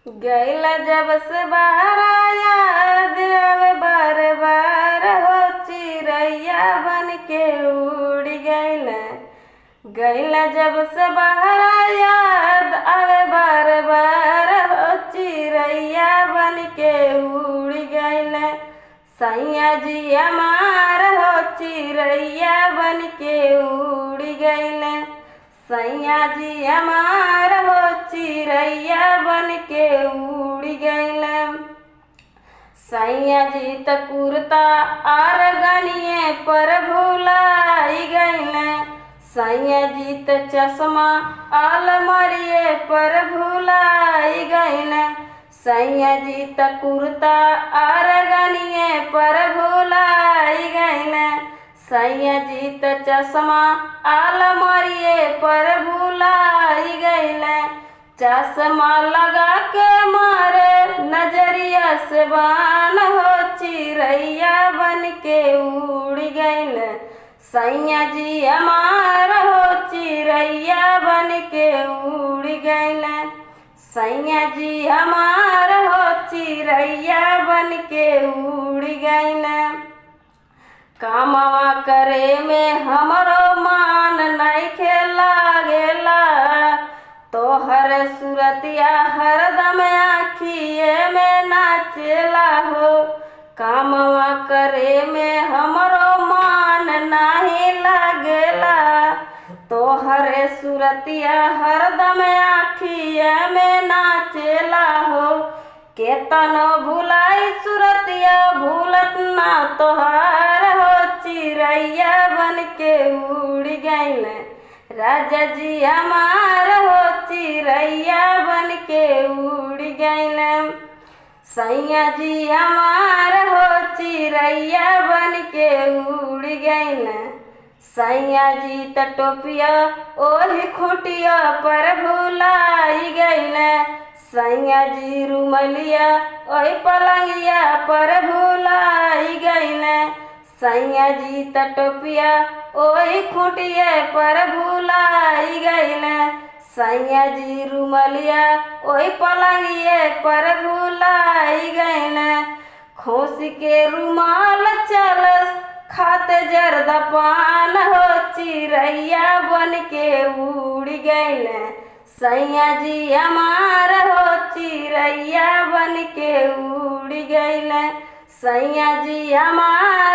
गैला जब से बहरा याद आवे बार बार हो चिरैया बन के उड़ गैला। गैला जब से बहरा याद आवे बार बार हो चिरैया बन के उड़ गैला। सैया जी हमार हो चिरैया बन के उड़ गैला। सैया जी हमार हो चिरैया बन के उड़ गैला। सैया जी त कुर्ता आर गनिए पर भुलाई गैला। सैया जी त चश्मा अलमारिये पर भुलाई गैला। सैया जी त कुर्ता आर गनिए पर भुलाई गैला। सैया जी त चश्मा अलमारिये पर भुलाई गैला। चश्मा लगा के मारे नजरिया से बान हो चिरैया बन के उड़ गैला। सैया जी हमार हो चिरैया बन के उड़ गैला। सैया जी हमार हो चिरैया बन के उड़ गैला। कामवा करे में हमरो मान नइखे लागेला। तोहर सूरतिया हरदम आँखिए में नाचेला हो। कामवा करे में हमरो मान नाही लागेला। तोहर सूरतिया हरदम आँखिए में नाचेला हो। केतनो भुलाई सूरतिया भूलत ना तोहार हो चिरैया बन के उड़ गैला। राजा जी हमार हो चिरैया बन के उड़ गैला। सैया जी हमार हो चिरैया बन के उड़ गैला। सैया जी त टोपिया ओही खुटिया पर भुलाई गैला। सैया जी रुमलिया ओही पलंगिया पर भुलाई गैला। सैया जी त टोपिया ओही खुटिया पर भुलाई गैला। सैया जी रुमलिया ओही पलंगिया पर भुलाई गैला। खोस के रुमाल चलस खाते जर्दा पान हो चिरैया बन के उड़ गैला। सैया जी हमार हो चिरैया बन के उड़ गैला। सैया जी हमार